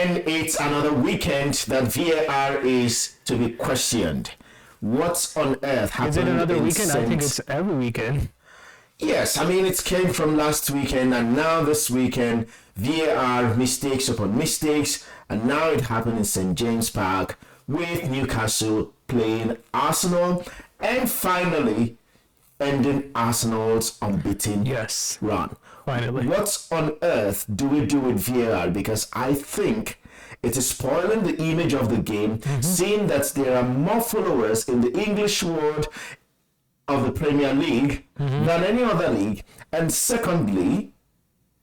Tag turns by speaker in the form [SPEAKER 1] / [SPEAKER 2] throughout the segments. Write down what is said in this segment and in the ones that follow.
[SPEAKER 1] And it's another weekend that VAR is to be questioned. What on earth happened?
[SPEAKER 2] Is it another weekend? I think it's every weekend.
[SPEAKER 1] Yes, I mean, it came from last weekend, and now this weekend, VAR mistakes upon mistakes, and now it happened in St. James Park with Newcastle playing Arsenal, and finally ending Arsenal's unbeaten run.
[SPEAKER 2] Finally.
[SPEAKER 1] What on earth do we do with VAR? Because I think it is spoiling the image of the game, seeing that there are more followers in the English world of the Premier League than any other league. And secondly,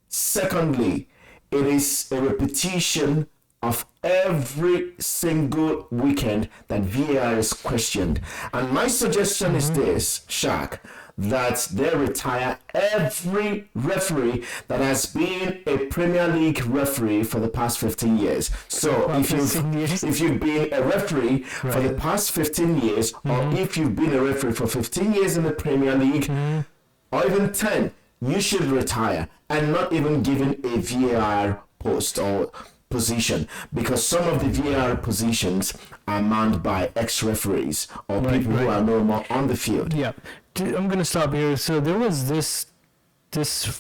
[SPEAKER 1] it is a repetition of every single weekend that VAR is questioned. And my suggestion is this, Shaq, that they retire every referee that has been a Premier League referee for the past 15 years. So if you've been a referee for the past 15 years, or if you've been a referee for 15 years in the Premier League, or even 10, you should retire and not even given a VAR post or position, because some of the VAR positions are manned by ex-referees or people who are no more on the field.
[SPEAKER 2] Yeah, I'm going to stop here. So there was this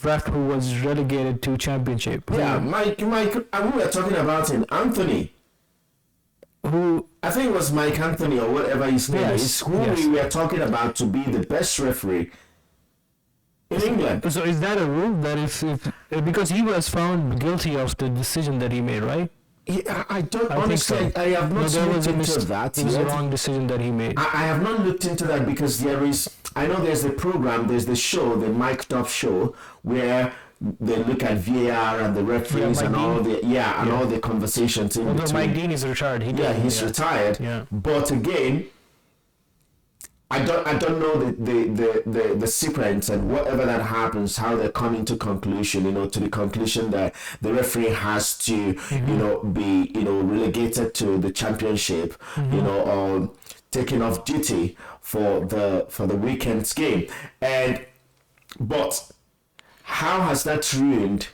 [SPEAKER 2] ref who was relegated to championship.
[SPEAKER 1] Yeah, Mike, and we were talking about him, Anthony.
[SPEAKER 2] Who,
[SPEAKER 1] I think it was Mike Anthony or whatever his name is, who we were talking about to be the best referee in England.
[SPEAKER 2] So is that a rule that if because he was found guilty of the decision that he made, right?
[SPEAKER 1] I don't honestly. I have not looked into that.
[SPEAKER 2] It was a wrong decision that he made.
[SPEAKER 1] I have not looked into that because I know there's the program, there's the show, the Mic'd Up show, where they look at VAR and the referees and all the conversations in between.
[SPEAKER 2] Mike Dean is retired.
[SPEAKER 1] He's retired.
[SPEAKER 2] Yeah.
[SPEAKER 1] But again, I don't know the sequence and whatever that happens, how they come into conclusion, to the conclusion that the referee has to, be, relegated to the championship, or taken off duty for the weekend's game. But how has that ruined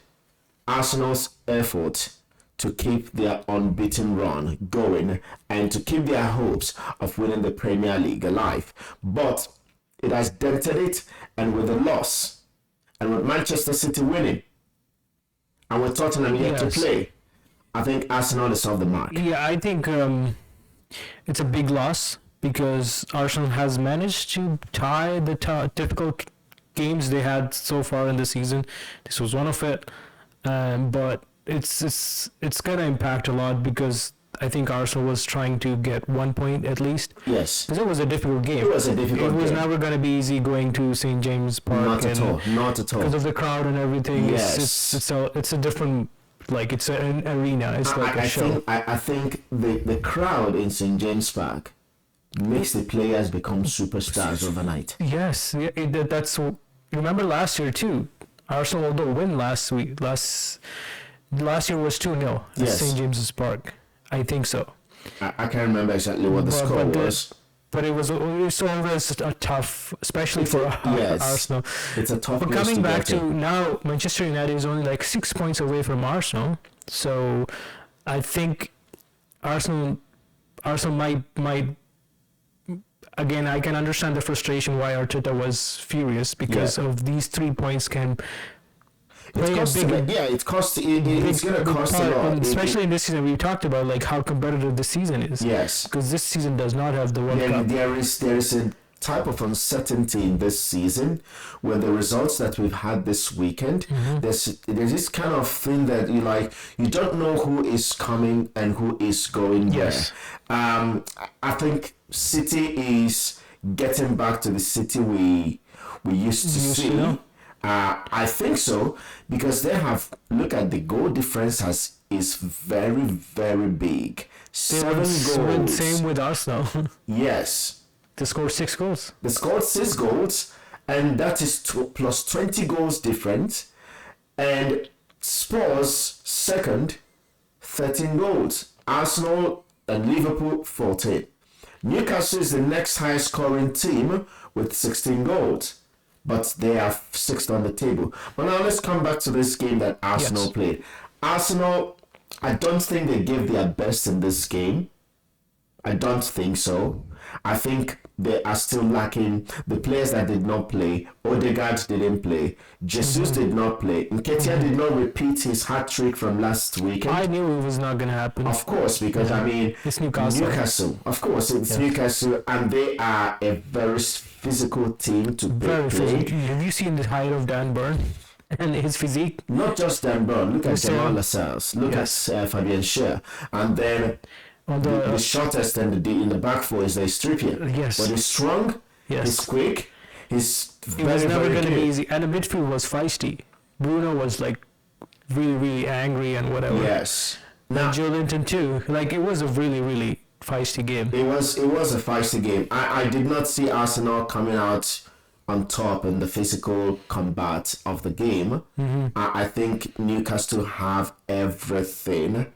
[SPEAKER 1] Arsenal's effort to keep their unbeaten run going and to keep their hopes of winning the Premier League alive? But it has dented it, and with the loss, and with Manchester City winning, and with Tottenham yet to play, I think Arsenal is off the mark.
[SPEAKER 2] Yeah, I think it's a big loss because Arsenal has managed to tie the difficult games they had so far in the season. This was one of it, but it's gonna impact a lot because I think Arsenal was trying to get 1 point at least.
[SPEAKER 1] Yes.
[SPEAKER 2] Because it was a difficult game.
[SPEAKER 1] It was a difficult game.
[SPEAKER 2] It was never gonna be easy going to St. James Park.
[SPEAKER 1] Not at all.
[SPEAKER 2] Because of the crowd and everything.
[SPEAKER 1] Yes.
[SPEAKER 2] It's a different, like, it's an arena. It's like a show.
[SPEAKER 1] I think the crowd in St. James Park makes the players become superstars overnight.
[SPEAKER 2] Yes. That's. Remember last year too. Arsenal, although win last week, last year was 2-0 at St. James's Park. I think so.
[SPEAKER 1] I can't remember exactly what the score was.
[SPEAKER 2] But it was always a tough, especially for Arsenal.
[SPEAKER 1] It's a tough.
[SPEAKER 2] But coming back to now, Manchester United is only like 6 points away from Arsenal. So I think Arsenal might. Again, I can understand the frustration why Arteta was furious because of these 3 points can.
[SPEAKER 1] It's going to cost a lot.
[SPEAKER 2] Especially in this season, we talked about like how competitive the season is.
[SPEAKER 1] Yes.
[SPEAKER 2] Because this season does not have the World Cup.
[SPEAKER 1] There is a type of uncertainty in this season where the results that we've had this weekend, there's this kind of thing that you don't know who is coming and who is going where. I think City is getting back to the City we used to see. I think so, because they have, look at the goal difference is very, very big. 7 goals.
[SPEAKER 2] Same with Arsenal.
[SPEAKER 1] Yes.
[SPEAKER 2] They scored 6 goals.
[SPEAKER 1] They scored 6 goals, and that is plus 20 goals different. And Spurs second, 13 goals. Arsenal and Liverpool 14. Newcastle is the next highest scoring team with 16 goals. But they are 6th on the table. But now let's come back to this game that Arsenal played. Arsenal I don't think they gave their best in this game. I don't think so. I think they are still lacking the players that did not play. Odegaard didn't play. Jesus did not play. Nketiah did not repeat his hat trick from last weekend.
[SPEAKER 2] I knew it was not going to happen.
[SPEAKER 1] Of course, because I mean,
[SPEAKER 2] It's Newcastle.
[SPEAKER 1] Of course, it's Newcastle, and they are a very physical team to
[SPEAKER 2] Very
[SPEAKER 1] play.
[SPEAKER 2] physical. Have you seen the height of Dan Burn and his physique?
[SPEAKER 1] Not just Dan Burn. Look at Jamal Lascelles. Look at Fabian Schär, and then.
[SPEAKER 2] On
[SPEAKER 1] The shortest and in the back four is the Strippian.
[SPEAKER 2] Yes.
[SPEAKER 1] But he's strong, he's quick, he's
[SPEAKER 2] it was never
[SPEAKER 1] very
[SPEAKER 2] going to be
[SPEAKER 1] good.
[SPEAKER 2] easy. And the midfield was feisty. Bruno was like really, really angry and whatever.
[SPEAKER 1] Yes.
[SPEAKER 2] And
[SPEAKER 1] Now,
[SPEAKER 2] Joe Linton too. Like it was a really, really feisty game.
[SPEAKER 1] it was a feisty game. I did not see Arsenal coming out on top in the physical combat of the game. I think Newcastle have everything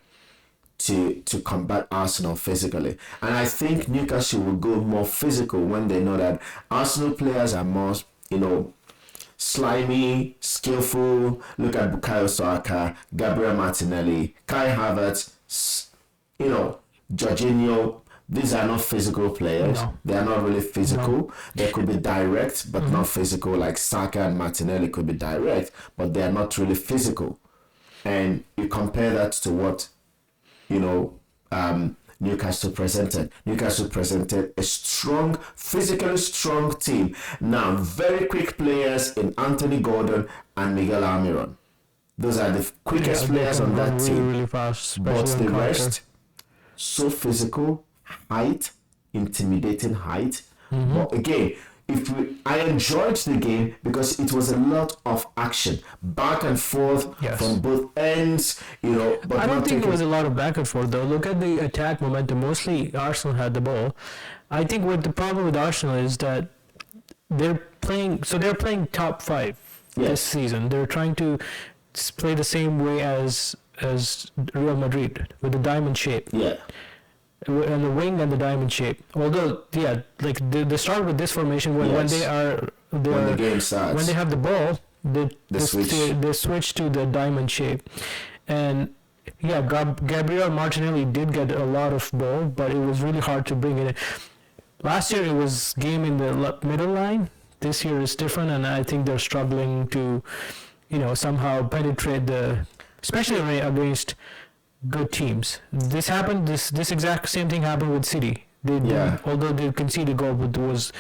[SPEAKER 1] to combat Arsenal physically. And I think Newcastle will go more physical when they know that Arsenal players are more, slimy, skillful. Look at Bukayo Saka, Gabriel Martinelli, Kai Havertz, Jorginho. These are not physical players.
[SPEAKER 2] No.
[SPEAKER 1] They are not really physical. They could be direct, but not physical. Like Saka and Martinelli could be direct, but they are not really physical. And you compare that to what Newcastle presented. Newcastle presented a strong, physically strong team. Now, very quick players in Anthony Gordon and Miguel Almiron. Those are the quickest players on that
[SPEAKER 2] really,
[SPEAKER 1] team.
[SPEAKER 2] really fast.
[SPEAKER 1] But
[SPEAKER 2] Especially
[SPEAKER 1] the
[SPEAKER 2] on counter.
[SPEAKER 1] rest, so physical, height, intimidating height. But again, I enjoyed the game because it was a lot of action, back and forth from both ends. But
[SPEAKER 2] I don't think it was a lot of back and forth though. Look at the attack momentum. Mostly Arsenal had the ball. I think what the problem with Arsenal is that they're playing top five this season. They're trying to play the same way as Real Madrid with the diamond shape.
[SPEAKER 1] Yeah.
[SPEAKER 2] And the wing and the diamond shape. Although, like they start with this formation when
[SPEAKER 1] When the game starts.
[SPEAKER 2] when they have the ball, they switch to the diamond shape. And Gabriel Martinelli did get a lot of ball, but it was really hard to bring it in. Last year it was game in the middle line. This year is different, and I think they're struggling to, somehow penetrate especially against good teams. This happened. This exact same thing happened with City. Although they conceded a goal, but it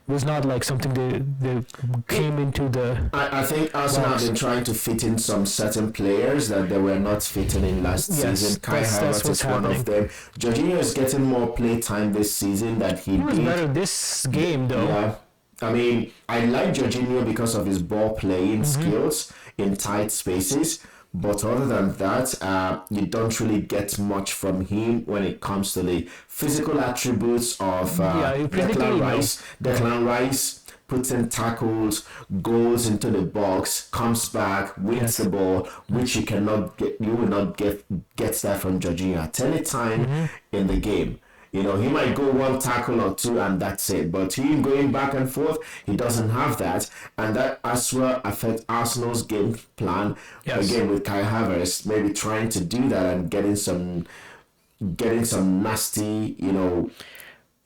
[SPEAKER 2] was not like something they came into the.
[SPEAKER 1] I think Arsenal have been trying to fit in some certain players that they were not fitting in last season. Kai Havertz is one of them. Jorginho is getting more play time this season that he
[SPEAKER 2] was
[SPEAKER 1] did.
[SPEAKER 2] better this game though.
[SPEAKER 1] Yeah. I mean, I like Jorginho because of his ball playing skills in tight spaces. But other than that, you don't really get much from him when it comes to the physical attributes of Declan Rice. Declan Rice puts in tackles, goes into the box, comes back, wins the ball, which you will not get that from Jorginho at any time in the game. He might go one tackle or two and that's it. But him going back and forth, he doesn't have that. And that as well affects Arsenal's game plan. Again, with Kai Havertz, maybe trying to do that and getting some nasty,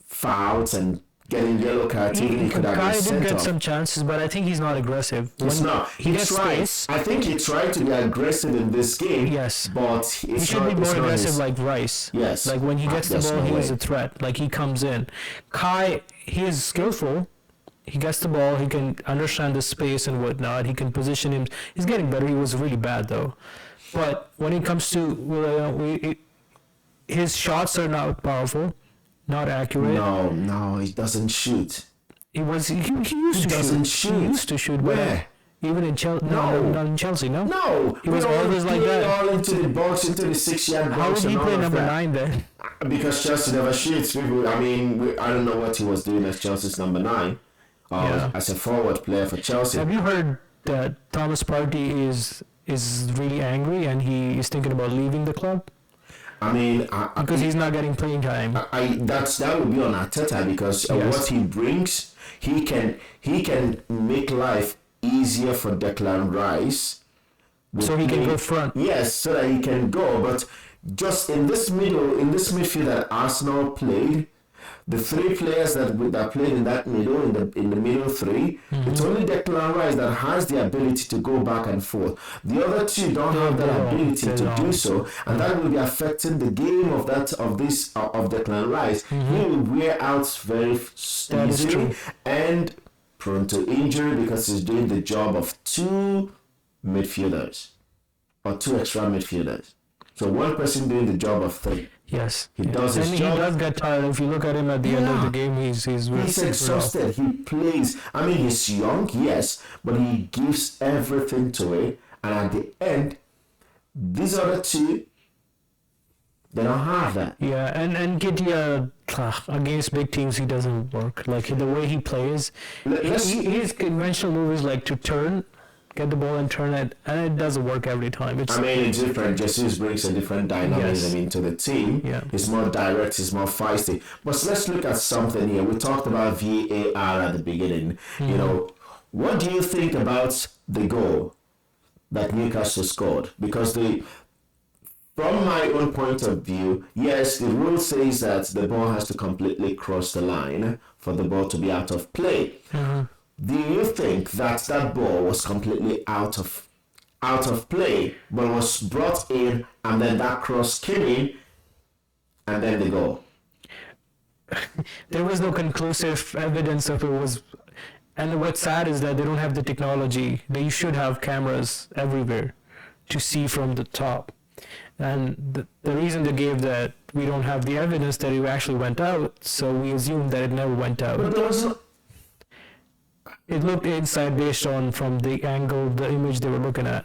[SPEAKER 1] fouls and getting yellow cards. Even he could have been sent
[SPEAKER 2] did get
[SPEAKER 1] off.
[SPEAKER 2] some chances, but I think he's not aggressive.
[SPEAKER 1] He's not. He tries. I think he tried to be aggressive in this game.
[SPEAKER 2] Yes.
[SPEAKER 1] But
[SPEAKER 2] he should be more aggressive like Rice.
[SPEAKER 1] Yes.
[SPEAKER 2] Like when he gets the ball, he is a threat. Like he comes in. Kai, he is skillful. He gets the ball. He can understand the space and whatnot. He can position him. He's getting better. He was really bad though. But when it comes to his shots are not powerful. Not accurate.
[SPEAKER 1] No, he doesn't shoot.
[SPEAKER 2] He used to shoot. He used to shoot.
[SPEAKER 1] Where?
[SPEAKER 2] Even in Chelsea. No, not in Chelsea. No.
[SPEAKER 1] No.
[SPEAKER 2] He was always like that.
[SPEAKER 1] All into the box, into the 6-yard box.
[SPEAKER 2] How would he play number 9 then?
[SPEAKER 1] Because Chelsea never shoots. I don't know what he was doing as Chelsea's number 9. As a forward player for Chelsea.
[SPEAKER 2] Have you heard that Thomas Partey is really angry and he is thinking about leaving the club?
[SPEAKER 1] I mean,
[SPEAKER 2] because he's not getting playing time.
[SPEAKER 1] That would be on Arteta because what he brings, he can make life easier for Declan Rice
[SPEAKER 2] So he can go front.
[SPEAKER 1] Yes, so that he can go. But just in this midfield that Arsenal played, the three players that played in that middle, in the middle three, it's only Declan Rice that has the ability to go back and forth. The other two don't have that ability to do so, and that will be affecting the game of Declan Rice. He will wear out very easily and prone to injury because he's doing the job of two midfielders or two extra midfielders. So one person doing the job of three.
[SPEAKER 2] Yes,
[SPEAKER 1] he does his job.
[SPEAKER 2] He does get tired. If you look at him at the end of the game, he's
[SPEAKER 1] exhausted. He plays. I mean, he's young, yes, but he gives everything to it. And at the end, these other two, they don't have that.
[SPEAKER 2] Yeah, and Gideon against big teams, he doesn't work. Like the way he plays, his conventional move is like to turn, get the ball and turn it, and it doesn't work every time.
[SPEAKER 1] It's different. Jesus brings a different dynamism into the team.
[SPEAKER 2] Yeah.
[SPEAKER 1] He's more direct, he's more feisty. But let's look at something here. We talked about VAR at the beginning. You know, what do you think about the goal that Newcastle scored? Because from my own point of view, yes, the rule says that the ball has to completely cross the line for the ball to be out of play. Do you think that ball was completely out of play, but was brought in, and then that cross came in, and then the goal?
[SPEAKER 2] There was no conclusive evidence of it was, and what's sad is that they don't have the technology. They should have cameras everywhere to see from the top. And the reason they gave that, we don't have the evidence that it actually went out, so we assume that it never went out.
[SPEAKER 1] But there was no...
[SPEAKER 2] It looked inside based on from the angle, the image they were looking at.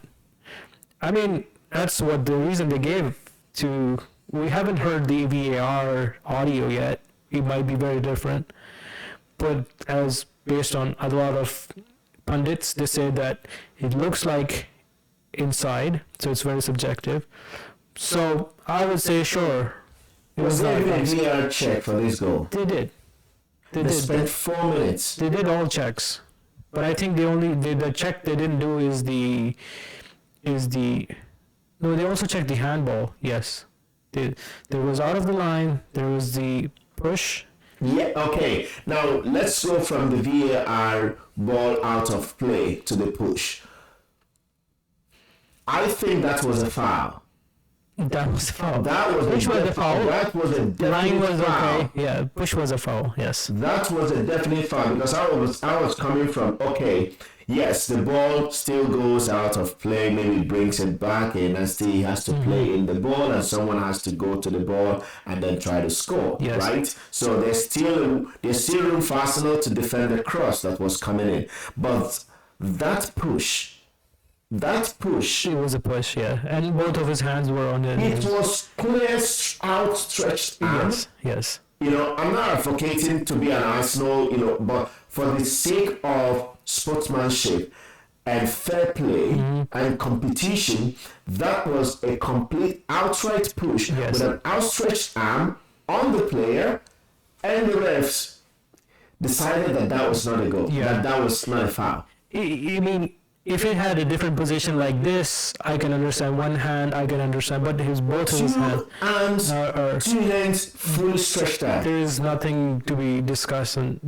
[SPEAKER 2] I mean, that's what the reason they gave to... We haven't heard the VAR audio yet. It might be very different. But as based on a lot of pundits, they say that it looks like inside, so it's very subjective. So I would say, sure.
[SPEAKER 1] Was there even a VAR check for this goal?
[SPEAKER 2] They did.
[SPEAKER 1] They spent 4 minutes.
[SPEAKER 2] They did all checks. But I think the check they didn't do no, they also checked the handball. Yes, there was out of the line. There was the push.
[SPEAKER 1] Yeah. Okay. Now let's go from the VAR ball out of play to the push. I think that was a foul.
[SPEAKER 2] That was a foul.
[SPEAKER 1] Push was a foul. That was a definite foul.
[SPEAKER 2] Okay. Yeah, push was a foul. Yes.
[SPEAKER 1] That was a definite foul because I was coming from, okay, yes, the ball still goes out of play, maybe brings it back in, and still he has to play in the ball, and someone has to go to the ball and then try to score, right? So there's still room for Arsenal to defend the cross that was coming in, but that push.
[SPEAKER 2] It was a push, yeah. And both of his hands were on it.
[SPEAKER 1] It was clear, outstretched arm.
[SPEAKER 2] Yes.
[SPEAKER 1] You know, I'm not advocating to be an Arsenal, but for the sake of sportsmanship and fair play and competition, that was a complete outright push with an outstretched arm on the player, and the refs decided that was not a goal, that was not a foul.
[SPEAKER 2] I mean, if it had a different position like this, I can understand one hand, I can understand, but both of his hands
[SPEAKER 1] are 2 hands fully stretched out.
[SPEAKER 2] There is nothing to be discussing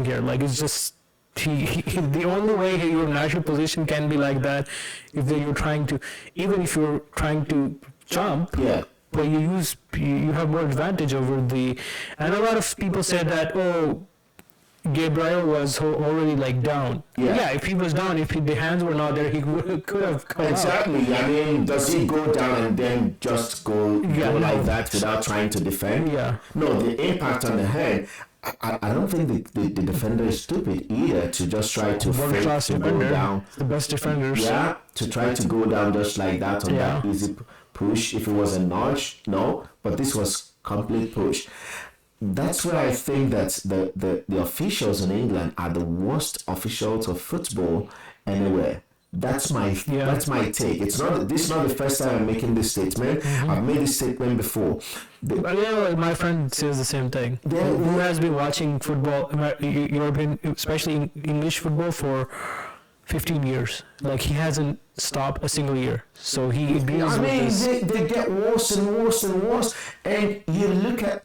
[SPEAKER 2] here. Like, it's just the only way your natural position can be like that if you're trying to, even if you're trying to jump.
[SPEAKER 1] Yeah.
[SPEAKER 2] But you have more advantage over and a lot of people said that, Gabriel was already like down. Yeah, if he was down, if the hands were not there, he could have come
[SPEAKER 1] Exactly.
[SPEAKER 2] out.
[SPEAKER 1] I mean, does he go down and then just go like that without trying to defend?
[SPEAKER 2] Yeah.
[SPEAKER 1] No, the impact on the head. I don't think the defender is stupid either to just try to fake to go down.
[SPEAKER 2] The best defenders.
[SPEAKER 1] Yeah, to try to go down just like that on that easy push. If it was a nudge, no, but this was complete push. That's where I think that the officials in England are the worst officials of football anywhere. That's my take. This is not the first time I'm making this statement. I've made this statement before.
[SPEAKER 2] My friend says the same thing. Who has been watching football, European, especially English football, for 15 years. Like, he hasn't stop a single year. So he agrees
[SPEAKER 1] I
[SPEAKER 2] with
[SPEAKER 1] mean,
[SPEAKER 2] this.
[SPEAKER 1] they get worse and worse and worse. And you look at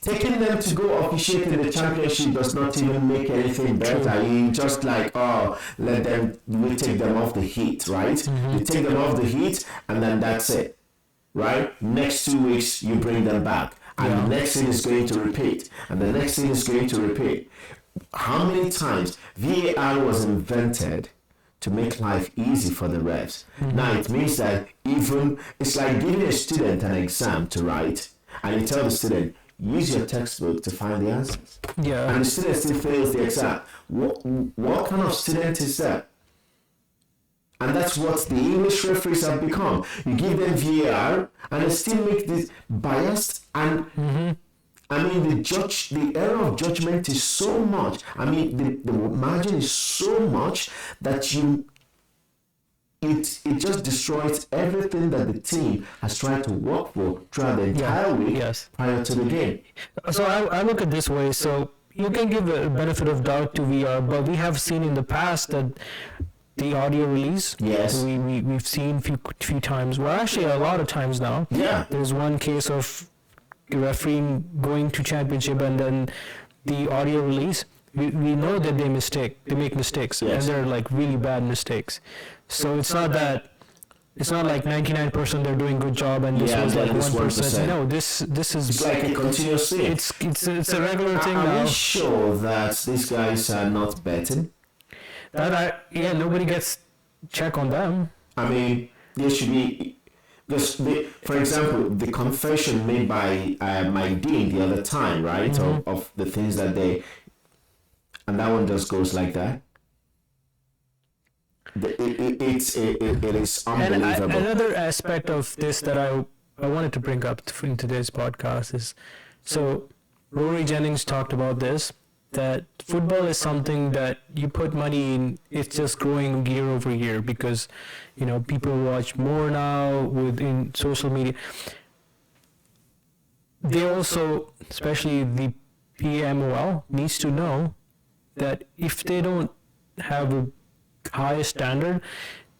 [SPEAKER 1] taking them to go officiate in the championship does not even make anything better. You just like, oh, we take them off the heat, right? You take them off the heat, and then that's it, right? Next 2 weeks, you bring them back. And the next thing is going to repeat. And the next thing is going to repeat. How many times VAR was invented to make life easy for the refs? Now it means that it's like giving a student an exam to write, and you tell the student, use your textbook to find the answers.
[SPEAKER 2] Yeah.
[SPEAKER 1] And the student still fails the exam. What kind of student is that? And that's what the English referees have become. You give them VAR, and they still make this biased. And I mean, the error of judgment is so much. I mean, the margin is so much that it just destroys everything that the team has tried to work for throughout the entire week prior to the game.
[SPEAKER 2] So I look at this way. So you can give a benefit of doubt to VR, but we have seen in the past that the audio release, we've seen few times. Well, actually a lot of times now.
[SPEAKER 1] Yeah.
[SPEAKER 2] There's one case of refereeing going to championship, and then the audio release. We know that they make mistakes, and they're like really bad mistakes. So it's not like 99% they're doing good job, and this was like 1%. No, this is
[SPEAKER 1] it's like a continuous thing.
[SPEAKER 2] It's a regular thing now.
[SPEAKER 1] Are we sure that these guys are not betting?
[SPEAKER 2] Nobody gets check on them.
[SPEAKER 1] I mean, there should be. For example, the confession made by my dean the other time, right, of the things that they, and that one just goes like that. It is unbelievable.
[SPEAKER 2] And another aspect of this that I wanted to bring up in today's podcast is, so Rory Jennings talked about this, that football is something that you put money in, it's just growing year over year because, people watch more now within social media. They also, especially the PMOL, needs to know that if they don't have a higher standard,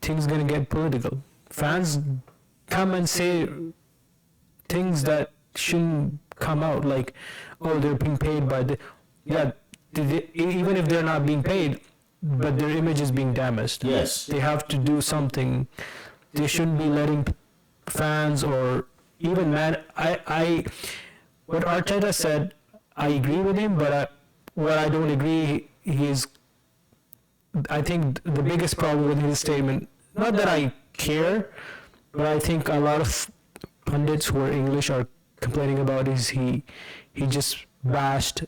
[SPEAKER 2] things gonna get political. Fans come and say things that shouldn't come out, like, oh, they're being paid by even if they're not being paid, but their image is being damaged.
[SPEAKER 1] Yes.
[SPEAKER 2] They have to do something. They shouldn't be letting fans or even what Arteta said, I agree with him, but what I don't agree, I think the biggest problem with his statement, not that I care, but I think a lot of pundits who are English are complaining about is he just bashed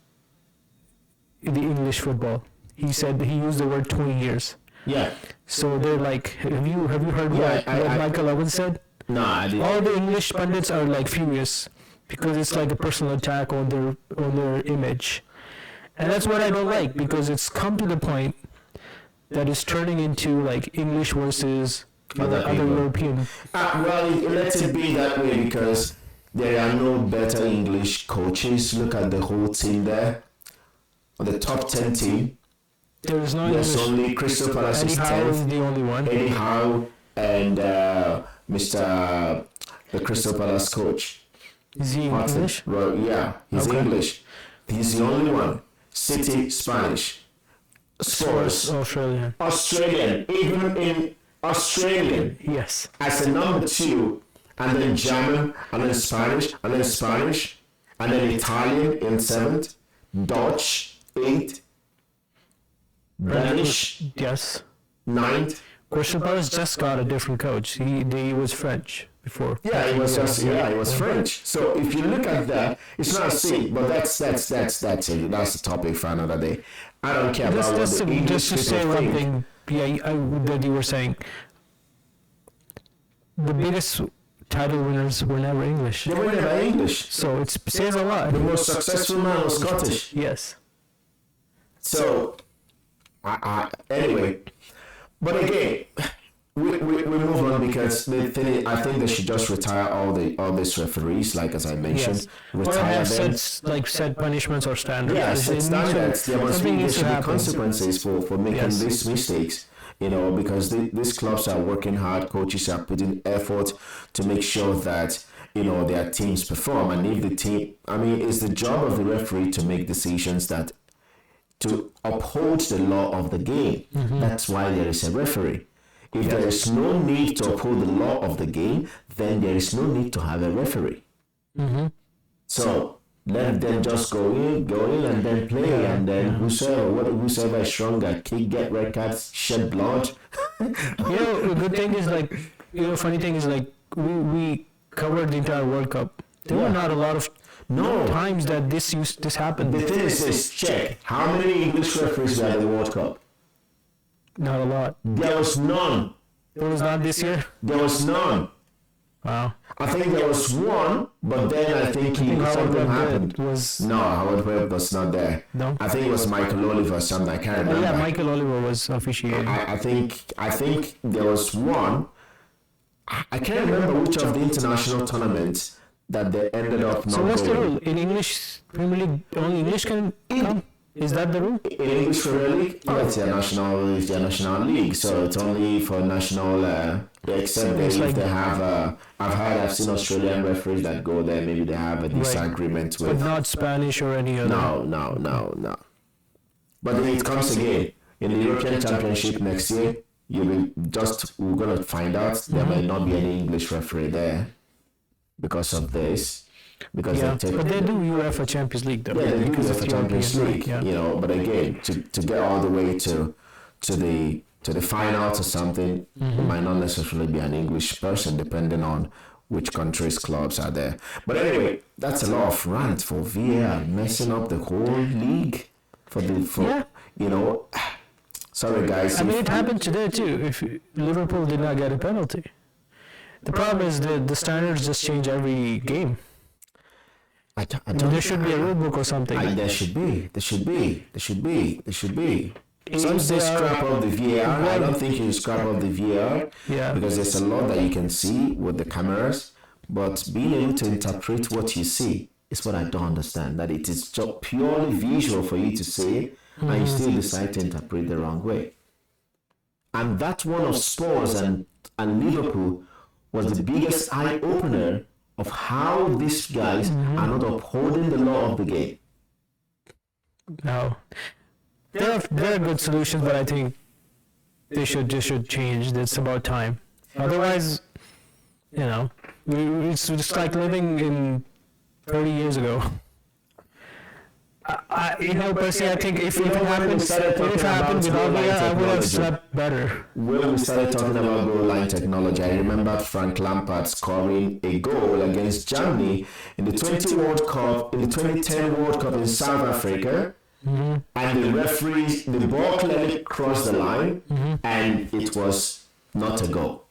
[SPEAKER 2] the English football. He said he used the word 20 years.
[SPEAKER 1] Yeah.
[SPEAKER 2] So they're like, have you heard what Michael Owen said?
[SPEAKER 1] No, I didn't.
[SPEAKER 2] All the English pundits are like furious because it's like a personal attack on their image, and that's what I don't like, because it's come to the point that it's turning into like English versus other European.
[SPEAKER 1] Well, let it be that way because there are no better English coaches. Look at the whole team there. On the top 10 team,
[SPEAKER 2] there's
[SPEAKER 1] only Crystal Palace is 10th.
[SPEAKER 2] Eddie Howe is the only one.
[SPEAKER 1] Eddie Howe and Mr. the Crystal Palace coach.
[SPEAKER 2] Is he
[SPEAKER 1] Martin.
[SPEAKER 2] English?
[SPEAKER 1] Well, yeah, he's English. He's the only one. City, Spanish. Spurs, Australian. Even in Australian.
[SPEAKER 2] Yes.
[SPEAKER 1] As a number 2, and then German, and then Spanish, and then Italian in 7th, Dutch 8th, British 9th.
[SPEAKER 2] Crystal Palace just got a different coach. He was French before.
[SPEAKER 1] Yeah, he was French. So if you look at that, it's not a C, but that's the topic for another day. I don't care about what the English
[SPEAKER 2] just to say
[SPEAKER 1] people
[SPEAKER 2] one
[SPEAKER 1] think.
[SPEAKER 2] thing, that you were saying. The biggest title winners were never English.
[SPEAKER 1] They were never English.
[SPEAKER 2] So it says a lot.
[SPEAKER 1] The most successful man was Scottish.
[SPEAKER 2] Yes.
[SPEAKER 1] So, anyway, but again, we move on because I think they should just retire all these referees, like as I mentioned, retire them.
[SPEAKER 2] Set punishments or standards.
[SPEAKER 1] Yeah, set standards. There should be consequences for making these mistakes. because these clubs are working hard, coaches are putting effort to make sure that, their teams perform. And if the team, it's the job of the referee to make decisions that to uphold the law of the game. That's why there is a referee. If there is no need to uphold the law of the game, then there is no need to have a referee. So let them just go in and then play, and then whosoever is stronger, kick, get red cards, shed blood.
[SPEAKER 2] The good thing is funny thing is we covered the entire World Cup. There were not a lot of times that this happened.
[SPEAKER 1] The thing is this, check. How many English referees were at the World Cup?
[SPEAKER 2] Not a lot.
[SPEAKER 1] There was none.
[SPEAKER 2] There was not this year?
[SPEAKER 1] There was none.
[SPEAKER 2] Wow.
[SPEAKER 1] I think there was one, but then I think something happened. No, Howard Webb was not there.
[SPEAKER 2] No?
[SPEAKER 1] I think it was Michael Oliver or something. I can't remember.
[SPEAKER 2] Yeah, Michael Oliver was officiating.
[SPEAKER 1] I think there was one. I can't remember which of the international tournaments that they ended up not going.
[SPEAKER 2] So what's the rule? In English Premier League, only English can come? Is that the rule?
[SPEAKER 1] In English Premier League, it's a national league, so it's only for national. Except if they have, I've seen Australian referees that go there. Maybe they have a disagreement with.
[SPEAKER 2] But not Spanish or any other.
[SPEAKER 1] No. But then it comes again in the European Championship next year. We're gonna find out there might not be any English referee there because of this. But
[SPEAKER 2] they do UEFA Champions League though.
[SPEAKER 1] Yeah, they do UEFA Champions League. But again, to get all the way to the finals or something, it might not necessarily be an English person, depending on which country's clubs are there. But anyway, that's a lot of rant for VAR messing up the whole league Sorry guys.
[SPEAKER 2] It happened today too. If Liverpool did not get a penalty, the problem is the standards just change every game. There should be a rule book or something.
[SPEAKER 1] There should be. Some say scrap of the VAR. I don't think you scrap of the VAR because there's a lot that you can see with the cameras, but being able to interpret what you see is what I don't understand. That it is just purely visual for you to see, and you still decide to interpret the wrong way. And that one of Spurs and Liverpool was the biggest eye opener of how these guys are not upholding the law of the game.
[SPEAKER 2] No. There are good solutions, but I think they should change. It's about time. Otherwise, it's just like living in 30 years ago. Personally, I think if it happened without VAR, I would have slept better.
[SPEAKER 1] When we started talking about goal line technology, I remembered Frank Lampard scoring a goal against Germany in the 2010 World Cup in South Africa. And the ball clearly crossed the line, and it was not a goal.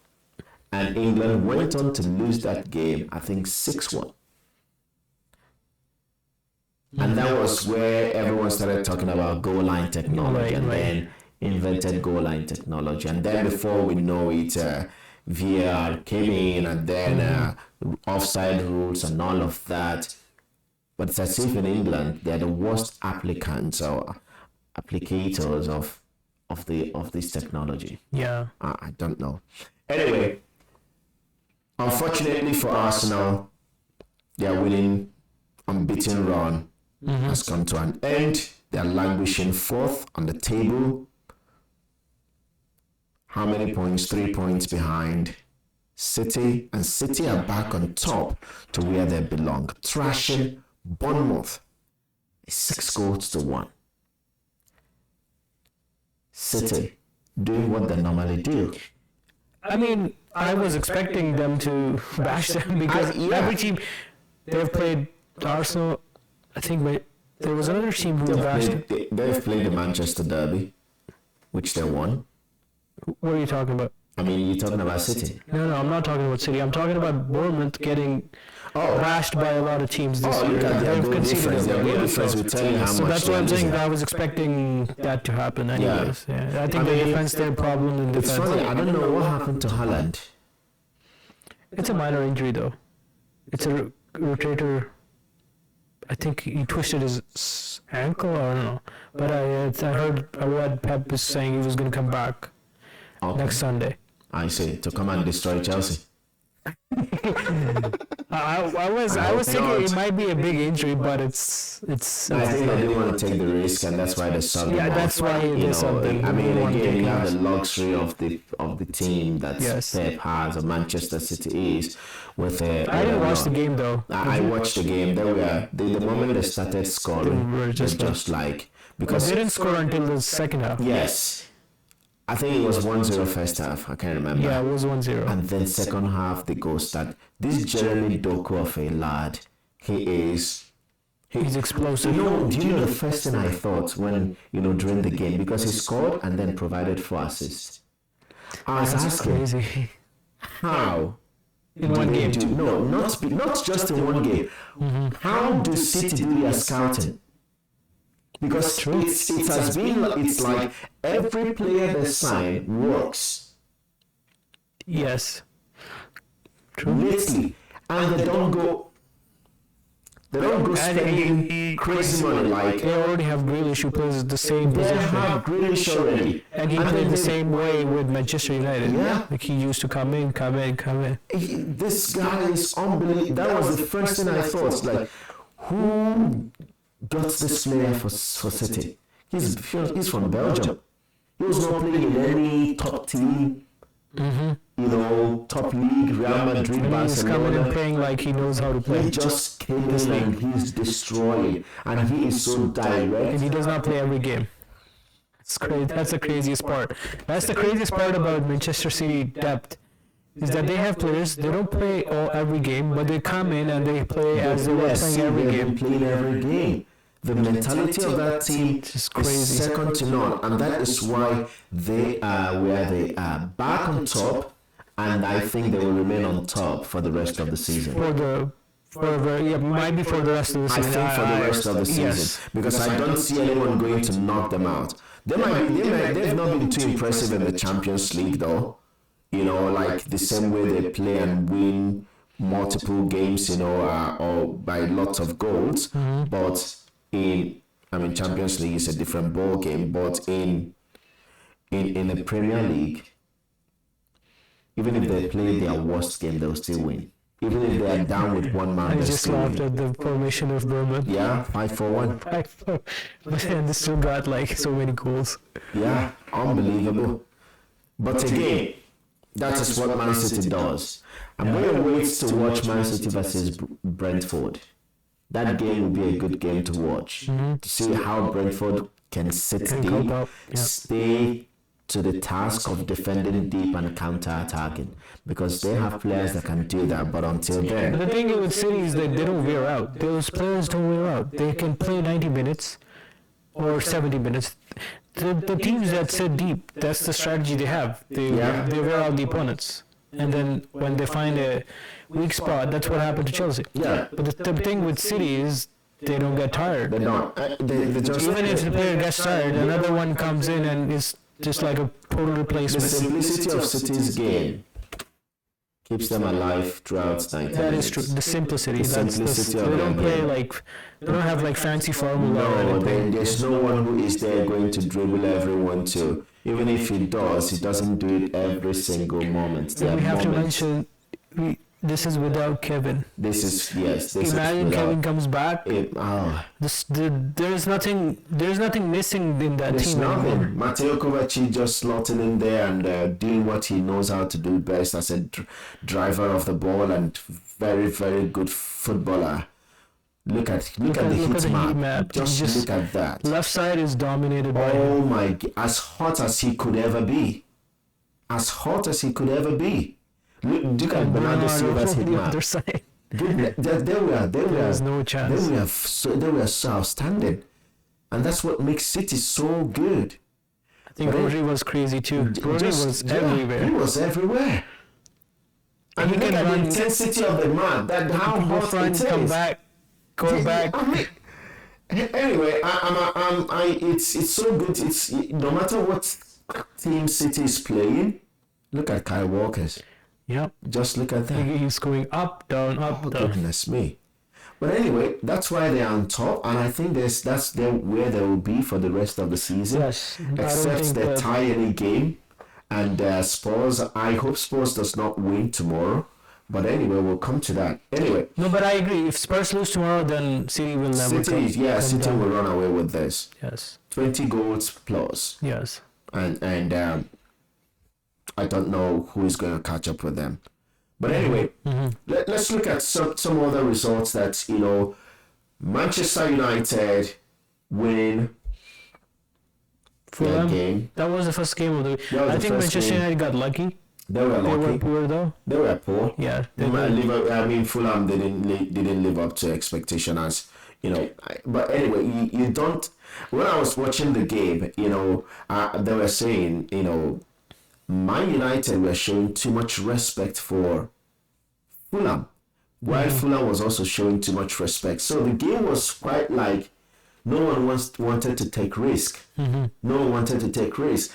[SPEAKER 1] And England went on to lose that game, I think 6-1. And that was where everyone started talking about goal line technology, and then invented goal line technology. And then before we know it, VAR came in, and then offside rules and all of that. But it's as if in England they're the worst applicants or applicators of this technology.
[SPEAKER 2] Yeah.
[SPEAKER 1] I don't know. Anyway, unfortunately for Arsenal, their winning unbeaten run has come to an end. They're languishing fourth on the table. How many points? 3 points behind City. And City are back on top to where they belong. Thrashing Bournemouth 6-1. City doing what they normally do.
[SPEAKER 2] I was expecting them to bash them because every team they've played Arsenal. I think there was another team who bashed them.
[SPEAKER 1] They've played the Manchester Derby, which they won.
[SPEAKER 2] What are you talking about?
[SPEAKER 1] You're talking about City.
[SPEAKER 2] No, I'm not talking about City. I'm talking about Bournemouth getting bashed by a lot of teams this year.
[SPEAKER 1] Look at their goal difference. Their goal difference will tell you how much.
[SPEAKER 2] So that's why I'm saying that I was expecting that to happen anyways. Yeah. I think the defense, their problem in defense.
[SPEAKER 1] It's funny, I don't know what happened to Haaland.
[SPEAKER 2] It's a minor injury though. It's a rotator. I think he twisted his ankle, or I don't know. But I read Pep was saying he was going to come back.
[SPEAKER 1] Okay.
[SPEAKER 2] next Sunday.
[SPEAKER 1] I see. To come and destroy Chelsea.
[SPEAKER 2] I was thinking it might be a big injury, but it's
[SPEAKER 1] I think they didn't want to take the risk, and that's why they subbed
[SPEAKER 2] yeah,
[SPEAKER 1] him
[SPEAKER 2] that's
[SPEAKER 1] off.
[SPEAKER 2] why
[SPEAKER 1] You
[SPEAKER 2] they
[SPEAKER 1] know,
[SPEAKER 2] subbed him.
[SPEAKER 1] I
[SPEAKER 2] They
[SPEAKER 1] mean,
[SPEAKER 2] didn't want to
[SPEAKER 1] again,
[SPEAKER 2] take
[SPEAKER 1] you have
[SPEAKER 2] risks.
[SPEAKER 1] the luxury of the team that
[SPEAKER 2] Yes.
[SPEAKER 1] Pep has, or Manchester City is, with
[SPEAKER 2] I didn't watch the game though.
[SPEAKER 1] I watched the game. They were the moment they started scoring,
[SPEAKER 2] They were
[SPEAKER 1] just,
[SPEAKER 2] just
[SPEAKER 1] like
[SPEAKER 2] But
[SPEAKER 1] because
[SPEAKER 2] they didn't score until the second half.
[SPEAKER 1] yes, I think it was 1-0 first half. I can't remember.
[SPEAKER 2] Yeah, it was 1-0.
[SPEAKER 1] And then second half the goal start. This Jeremy Doku of a lad,
[SPEAKER 2] He's
[SPEAKER 1] do
[SPEAKER 2] explosive.
[SPEAKER 1] you know the first thing I thought when during the game, because he scored and then provided 4 assists. I was
[SPEAKER 2] That's
[SPEAKER 1] asking
[SPEAKER 2] crazy.
[SPEAKER 1] how
[SPEAKER 2] In one
[SPEAKER 1] they
[SPEAKER 2] game.
[SPEAKER 1] do no not just in one game. How do City do their scouting? Because it has been it's like every player they sign works
[SPEAKER 2] Yes. True.
[SPEAKER 1] lately, and they don't go spending crazy money like
[SPEAKER 2] They already have Grealish who plays the same
[SPEAKER 1] they
[SPEAKER 2] position.
[SPEAKER 1] have Grealish already.
[SPEAKER 2] And he
[SPEAKER 1] then
[SPEAKER 2] played the
[SPEAKER 1] they-
[SPEAKER 2] same way with Manchester United.
[SPEAKER 1] Yeah.
[SPEAKER 2] Like he used to come in.
[SPEAKER 1] This guy is unbelievable. That was the first thing I thought. Like, who got this player for City? He's from Belgium. He was not playing in any top team. Top league, Real Madrid,
[SPEAKER 2] And he's coming and
[SPEAKER 1] Barcelona.
[SPEAKER 2] playing like he knows how to
[SPEAKER 1] He
[SPEAKER 2] play.
[SPEAKER 1] just came in and he's destroying, and he is so
[SPEAKER 2] And
[SPEAKER 1] direct.
[SPEAKER 2] he does not play every game. It's crazy. That's the craziest part. That's the craziest part about Manchester City depth. Is that they have players, they don't play every game, but they come in and they play as they were playing every
[SPEAKER 1] They've
[SPEAKER 2] game.
[SPEAKER 1] been playing every game. The mentality of that team
[SPEAKER 2] It's crazy.
[SPEAKER 1] is second to none, and that is why they are where they are, back on top, and I think they will remain on top for the rest of the season.
[SPEAKER 2] Maybe for the rest of the
[SPEAKER 1] I
[SPEAKER 2] season.
[SPEAKER 1] think for the rest of the season,
[SPEAKER 2] Yes.
[SPEAKER 1] because I don't see anyone going to knock them out. They've not been too impressive in the Champions League though. Like the same way they play and win multiple games, or by lots of goals. But Champions League is a different ball game. But in the Premier League, even if they play their worst game, they'll still win. Even if they are down with one man,
[SPEAKER 2] I
[SPEAKER 1] they
[SPEAKER 2] just
[SPEAKER 1] still
[SPEAKER 2] laughed
[SPEAKER 1] win.
[SPEAKER 2] at the formation of Berman.
[SPEAKER 1] Yeah, 5-4-1.
[SPEAKER 2] But then they still got like so many goals.
[SPEAKER 1] Yeah, unbelievable. But again, that is what Man City does. I'm going to wait to watch Man City versus Brentford. That game will be a good game to watch. To see how Brentford can sit
[SPEAKER 2] Can cope
[SPEAKER 1] deep,
[SPEAKER 2] up, yeah.
[SPEAKER 1] stay to the task of defending deep and counter-attacking. Because they have players that can do that, but until
[SPEAKER 2] But
[SPEAKER 1] then,
[SPEAKER 2] the thing with City is that they don't wear out. Those players don't wear out. They can play 90 minutes or 70 minutes. The teams that sit deep, that's the strategy they have. They wear out the opponents. And then when they find a weak spot, that's what happened to Chelsea.
[SPEAKER 1] Yeah.
[SPEAKER 2] But the thing with City is they don't get tired.
[SPEAKER 1] they don't. They just,
[SPEAKER 2] Even if the player gets tired, another one comes in and is just like a total
[SPEAKER 1] the
[SPEAKER 2] replacement.
[SPEAKER 1] simplicity of City's game keeps them alive throughout 90
[SPEAKER 2] That
[SPEAKER 1] minutes.
[SPEAKER 2] is true. The simplicity.
[SPEAKER 1] The simplicity
[SPEAKER 2] They
[SPEAKER 1] of
[SPEAKER 2] don't
[SPEAKER 1] their
[SPEAKER 2] play
[SPEAKER 1] game.
[SPEAKER 2] like they don't have like fancy formula or
[SPEAKER 1] No,
[SPEAKER 2] anything.
[SPEAKER 1] there's no one who is there going to dribble everyone too. Even if he does, he doesn't do it every single moment. There
[SPEAKER 2] And we
[SPEAKER 1] are
[SPEAKER 2] have to
[SPEAKER 1] moments.
[SPEAKER 2] mention this is without Kevin.
[SPEAKER 1] This is
[SPEAKER 2] Imagine
[SPEAKER 1] without
[SPEAKER 2] Kevin comes back. There's nothing missing in that
[SPEAKER 1] There's
[SPEAKER 2] team anymore.
[SPEAKER 1] nothing. Matteo Kovacic just slotting in there and doing what he knows how to do best as a driver of the ball and very, very good footballer. Look at the heat map. Just look at that.
[SPEAKER 2] Left side is dominated by him.
[SPEAKER 1] Oh my! As hot as he could ever be. As hot as he could ever be. Look at Bernardo Silva's hit
[SPEAKER 2] on the
[SPEAKER 1] map.
[SPEAKER 2] other side.
[SPEAKER 1] There's
[SPEAKER 2] no chance.
[SPEAKER 1] They were so outstanding, and that's what makes City so good.
[SPEAKER 2] I think Rodri was crazy too. Rodri was everywhere.
[SPEAKER 1] He was everywhere. And
[SPEAKER 2] He
[SPEAKER 1] look
[SPEAKER 2] can
[SPEAKER 1] at the
[SPEAKER 2] run-
[SPEAKER 1] intensity of the man. That how
[SPEAKER 2] Go
[SPEAKER 1] hot
[SPEAKER 2] front,
[SPEAKER 1] it is.
[SPEAKER 2] come back, go back.
[SPEAKER 1] I mean, anyway, it's so good. It's no matter what team City is playing. Look at Kyle Walker's.
[SPEAKER 2] Yep.
[SPEAKER 1] Just look at that.
[SPEAKER 2] He's going up, down, up,
[SPEAKER 1] Oh,
[SPEAKER 2] down.
[SPEAKER 1] goodness me. But anyway, that's why they're on top, and I think where they will be for the rest of the season.
[SPEAKER 2] Yes. I don't
[SPEAKER 1] Except
[SPEAKER 2] think
[SPEAKER 1] they
[SPEAKER 2] that-
[SPEAKER 1] tie any game, And Spurs, I hope Spurs does not win tomorrow. But anyway, we'll come to that. Anyway,
[SPEAKER 2] No, but I agree. If Spurs lose tomorrow, then City will never
[SPEAKER 1] City
[SPEAKER 2] down.
[SPEAKER 1] will run away with this.
[SPEAKER 2] Yes.
[SPEAKER 1] 20 goals plus.
[SPEAKER 2] Yes.
[SPEAKER 1] And I don't know who is going to catch up with them. But anyway, let's look at some other results that, Manchester United winning
[SPEAKER 2] Fulham.
[SPEAKER 1] that game.
[SPEAKER 2] That was the first game of the week.
[SPEAKER 1] That was
[SPEAKER 2] I
[SPEAKER 1] the
[SPEAKER 2] think
[SPEAKER 1] first
[SPEAKER 2] Manchester
[SPEAKER 1] game.
[SPEAKER 2] United got lucky.
[SPEAKER 1] They were
[SPEAKER 2] They were
[SPEAKER 1] lucky.
[SPEAKER 2] poor though.
[SPEAKER 1] They were poor.
[SPEAKER 2] Yeah.
[SPEAKER 1] Fulham didn't live up to expectation as but anyway, you don't. When I was watching the game, they were saying, Man United were showing too much respect for Fulham, while Fulham was also showing too much respect. So the game was quite like no one wanted to take risk. No one wanted to take risk.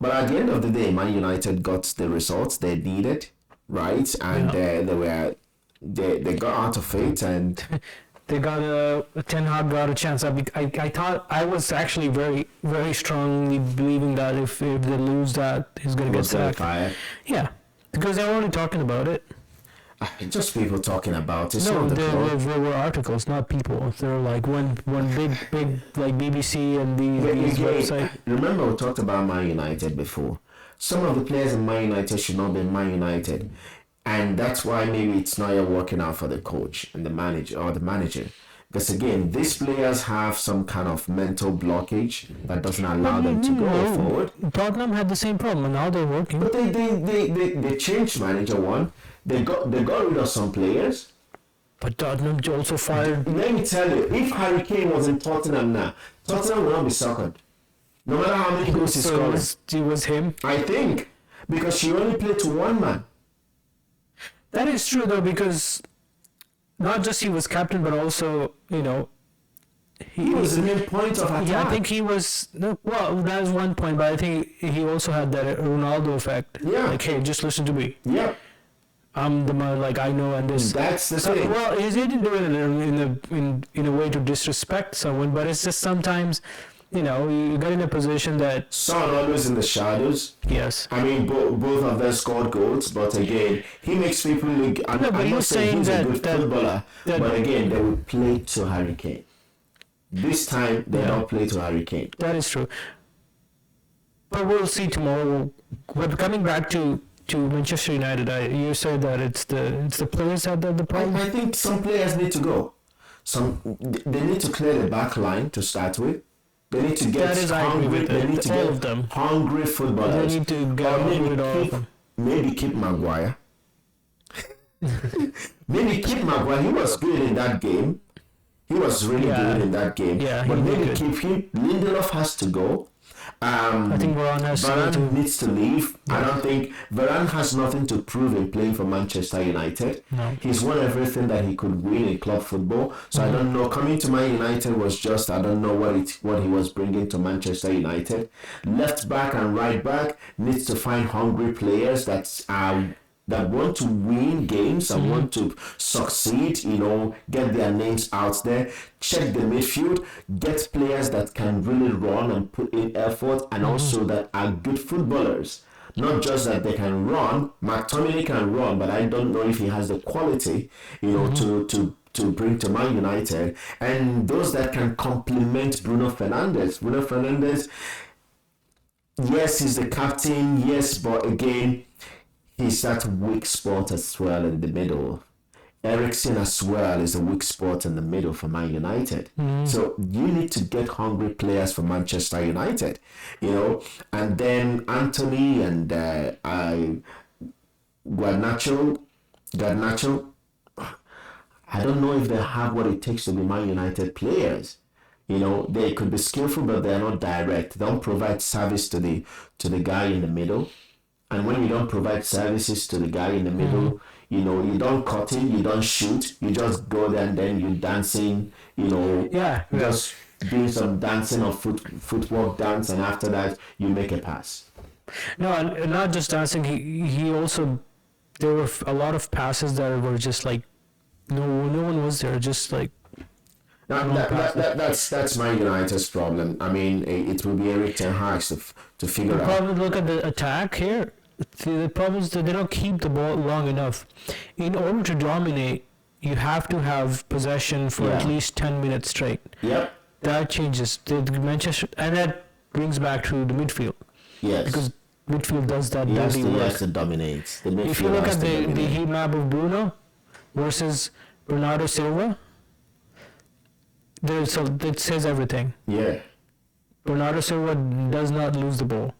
[SPEAKER 1] But at the end of the day, Man United got the results they needed, right? And they got out of it, and
[SPEAKER 2] They got Ten Hag got a chance. I thought I was actually very very strongly believing that if they lose that he's gonna get
[SPEAKER 1] was going
[SPEAKER 2] sacked.
[SPEAKER 1] fire.
[SPEAKER 2] Yeah, because they were only talking about it.
[SPEAKER 1] Just people talking about it.
[SPEAKER 2] No,
[SPEAKER 1] Not the club.
[SPEAKER 2] there were articles, not people. There were like one big like BBC and these websites.
[SPEAKER 1] Remember we talked about Man United before. Some of the players in Man United should not be Man United. And that's why maybe it's not yet working out for the coach and the manager. Because again, these players have some kind of mental blockage that doesn't allow them to go forward.
[SPEAKER 2] Tottenham had the same problem, and now they're working.
[SPEAKER 1] But they changed manager one. They got rid of some players.
[SPEAKER 2] But Tottenham also fired.
[SPEAKER 1] Let me tell you, if Harry Kane was in Tottenham now, Tottenham will not be second. No matter how many goals he scores.
[SPEAKER 2] It was him.
[SPEAKER 1] I think. Because she only played to one man.
[SPEAKER 2] That is true though, because not just he was captain, but also
[SPEAKER 1] he was the main point of attack.
[SPEAKER 2] Yeah, I think he was. No, well, that was one point, but I think he also had that Ronaldo effect.
[SPEAKER 1] Yeah.
[SPEAKER 2] Like, hey, just listen to me.
[SPEAKER 1] Yeah.
[SPEAKER 2] I'm the man. Like I know, and this.
[SPEAKER 1] That's the thing.
[SPEAKER 2] Well, he didn't do it in a way to disrespect someone, but it's just sometimes. You get in a position that...
[SPEAKER 1] Son always in the shadows.
[SPEAKER 2] Yes.
[SPEAKER 1] I mean, both of them scored goals, but again, he makes people look... I'm not saying he's a good footballer, but again, they will play to Harry Kane. This time, they don't play to Harry Kane.
[SPEAKER 2] That is true. But we'll see tomorrow. But coming back to Manchester United, you said that it's the players that are the problem?
[SPEAKER 1] I think some players need to go. They need to clear the back line to start with. They need to get hungry. They need to get hungry footballers.
[SPEAKER 2] They need to get rid of all of them.
[SPEAKER 1] Maybe keep Maguire. Maybe keep Maguire. He was good in that game. He was really good in that game.
[SPEAKER 2] Yeah,
[SPEAKER 1] but maybe keep him. Lindelof has to go.
[SPEAKER 2] I think
[SPEAKER 1] Varane needs to leave. Yeah. I don't think Varane has nothing to prove in playing for Manchester United.
[SPEAKER 2] No.
[SPEAKER 1] He's won everything that he could win in club football. So I don't know. Coming to Man United was just, I don't know what he was bringing to Manchester United. Left back and right back needs to find hungry players that want to win games and want to succeed, get their names out there. Check the midfield, get players that can really run and put in effort, and also that are good footballers. Not just that they can run. McTominay can run, but I don't know if he has the quality, to bring to Man United. And those that can complement Bruno Fernandes. Bruno Fernandes, yes, he's the captain, yes, but again, he's that weak spot as well in the middle. Eriksen as well is a weak spot in the middle for Man United. So you need to get hungry players for Manchester United, and then Anthony and Garnacho. I don't know if they have what it takes to be Man United players. They could be skillful, but they're not direct. They don't provide service to the guy in the middle. And when you don't provide services to the guy in the middle, you don't cut in, you don't shoot, you just go there and then you're dancing, just doing some dancing or footwork dance, and after that you make a pass.
[SPEAKER 2] No, and not just dancing. He also, there were a lot of passes that were just like no one was there, just like
[SPEAKER 1] That's Man United's problem. I mean, it will be Eric Ten Hag to figure
[SPEAKER 2] The
[SPEAKER 1] out.
[SPEAKER 2] problem, look at the attack here. The problem is that they don't keep the ball long enough. In order to dominate, you have to have possession for at
[SPEAKER 1] Yeah.
[SPEAKER 2] least 10 minutes straight.
[SPEAKER 1] Yep.
[SPEAKER 2] That changes. The Manchester, and that brings back to the midfield.
[SPEAKER 1] Yes.
[SPEAKER 2] Because midfield does that
[SPEAKER 1] he has
[SPEAKER 2] dirty
[SPEAKER 1] to, he
[SPEAKER 2] work.
[SPEAKER 1] has to dominate. The
[SPEAKER 2] If you
[SPEAKER 1] midfield
[SPEAKER 2] look
[SPEAKER 1] has
[SPEAKER 2] at
[SPEAKER 1] to
[SPEAKER 2] the
[SPEAKER 1] dominate.
[SPEAKER 2] heat map of Bruno versus Bernardo Silva, so it says everything.
[SPEAKER 1] Yeah.
[SPEAKER 2] Bernardo Silva does not lose the ball,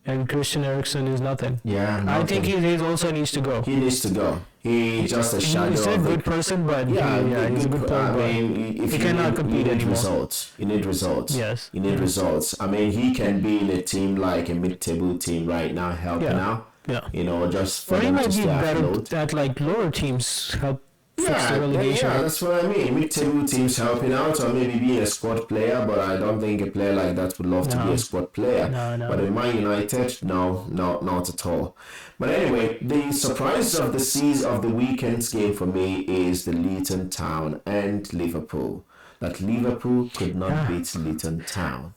[SPEAKER 2] and Christian Eriksen is nothing.
[SPEAKER 1] Yeah.
[SPEAKER 2] I think he also needs to go.
[SPEAKER 1] He needs to go. He's just a shadow
[SPEAKER 2] He's a
[SPEAKER 1] of
[SPEAKER 2] good person, but he's a good player.
[SPEAKER 1] I
[SPEAKER 2] but
[SPEAKER 1] mean, if
[SPEAKER 2] he
[SPEAKER 1] you
[SPEAKER 2] cannot
[SPEAKER 1] need,
[SPEAKER 2] compete
[SPEAKER 1] you need
[SPEAKER 2] anymore.
[SPEAKER 1] results. You need results.
[SPEAKER 2] Yes.
[SPEAKER 1] You need results. I mean, he can be in a team like a mid-table team right now, helping
[SPEAKER 2] Yeah.
[SPEAKER 1] out.
[SPEAKER 2] Yeah.
[SPEAKER 1] You know, just for
[SPEAKER 2] Or he
[SPEAKER 1] them to
[SPEAKER 2] might be
[SPEAKER 1] stay
[SPEAKER 2] better
[SPEAKER 1] afloat.
[SPEAKER 2] at like lower teams help fix the
[SPEAKER 1] Yeah,
[SPEAKER 2] relegation.
[SPEAKER 1] that's what I mean. Mid-table teams helping out, or maybe being a squad player. But I don't think a player like that would love to be
[SPEAKER 2] No.
[SPEAKER 1] a squad player.
[SPEAKER 2] No.
[SPEAKER 1] But in Man United, no, not at all. But anyway, the surprise of the season of the weekend's game for me is the Luton Town and Liverpool. That Liverpool could not beat Luton Town,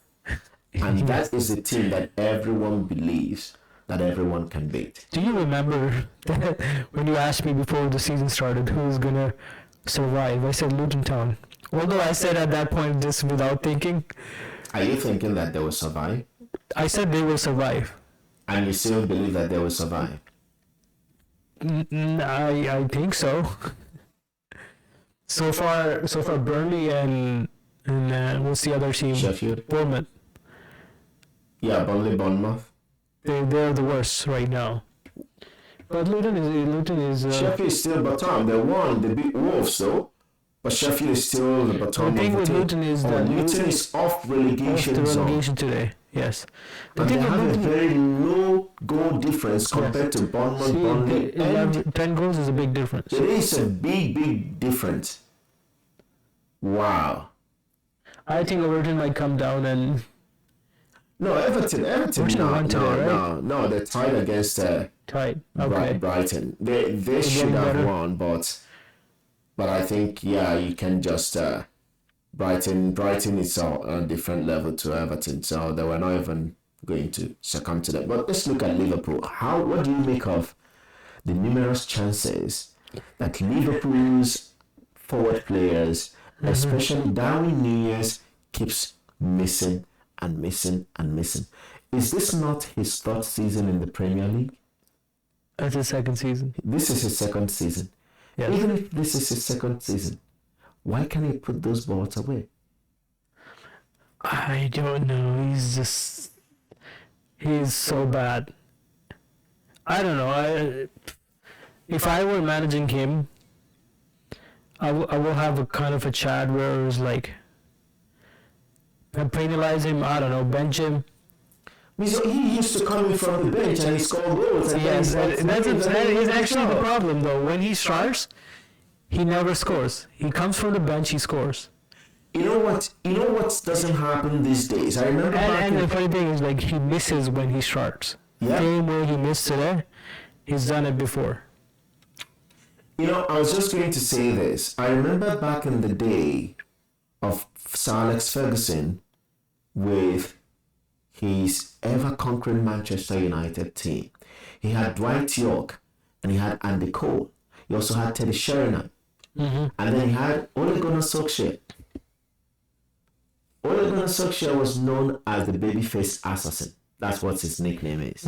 [SPEAKER 1] and that is the team that everyone believes that everyone can beat.
[SPEAKER 2] Do you remember that when you asked me before the season started who's gonna survive? I said Luton Town. Although I said at that point just without thinking,
[SPEAKER 1] Are you thinking that they will survive?
[SPEAKER 2] I said they will survive.
[SPEAKER 1] And you still believe that they will survive?
[SPEAKER 2] I think so. So far, Burnley and what's the other team?
[SPEAKER 1] Sheffield?
[SPEAKER 2] Bournemouth.
[SPEAKER 1] Yeah, Bournemouth.
[SPEAKER 2] They're the worst right now. But Luton is.
[SPEAKER 1] Sheffield is still bottom. They won. They beat Wolves though. But Sheffield is still the bottom
[SPEAKER 2] The thing
[SPEAKER 1] of
[SPEAKER 2] with
[SPEAKER 1] the team.
[SPEAKER 2] Luton is that
[SPEAKER 1] Luton is off
[SPEAKER 2] off
[SPEAKER 1] relegation
[SPEAKER 2] the
[SPEAKER 1] zone.
[SPEAKER 2] relegation today. Yes. The
[SPEAKER 1] And they
[SPEAKER 2] thing with
[SPEAKER 1] have a
[SPEAKER 2] Luton,
[SPEAKER 1] very low goal difference compared to Bournemouth, Burnley, and
[SPEAKER 2] 10 goals is a big difference.
[SPEAKER 1] it is a big difference. Wow.
[SPEAKER 2] I think Everton might come down and
[SPEAKER 1] No, Everton,
[SPEAKER 2] Everton won today,
[SPEAKER 1] no, they're tied against
[SPEAKER 2] tight. Okay.
[SPEAKER 1] Brighton. They should
[SPEAKER 2] getting
[SPEAKER 1] have
[SPEAKER 2] better.
[SPEAKER 1] won, but I think you can just Brighton is on a different level to Everton, so they were not even going to succumb to them. But let's look at Liverpool. What do you make of the numerous chances that Liverpool's forward players, especially Darwin Núñez, keeps missing and missing and missing? Is this not his third season in the Premier League?
[SPEAKER 2] That's his second season.
[SPEAKER 1] This is his second season.
[SPEAKER 2] Yes.
[SPEAKER 1] Even if this is his second season, why can't he put those balls away?
[SPEAKER 2] I don't know. He's so bad. I don't know. If I were managing him, I will have a kind of a chat where it's like, penalize him. I don't know, bench him.
[SPEAKER 1] Because he used to come in from the bench and he scored goals. And
[SPEAKER 2] Yes,
[SPEAKER 1] then
[SPEAKER 2] that is actually the problem though. When he starts, he never scores. He comes from the bench, he scores.
[SPEAKER 1] You know what doesn't happen these days? I remember back
[SPEAKER 2] And the
[SPEAKER 1] in,
[SPEAKER 2] funny thing is, like, he misses when he starts.
[SPEAKER 1] Yeah.
[SPEAKER 2] Same way he missed today, he's done it before.
[SPEAKER 1] I was just going to say this. I remember back in the day of Sir Alex Ferguson with his ever-conquering Manchester United team. He had Dwight York and he had Andy Cole. He also had Teddy Sheringham. And then he had Ole Gunnar Solskjaer. Ole Gunnar Solskjaer was known as the babyface assassin. That's what his nickname is.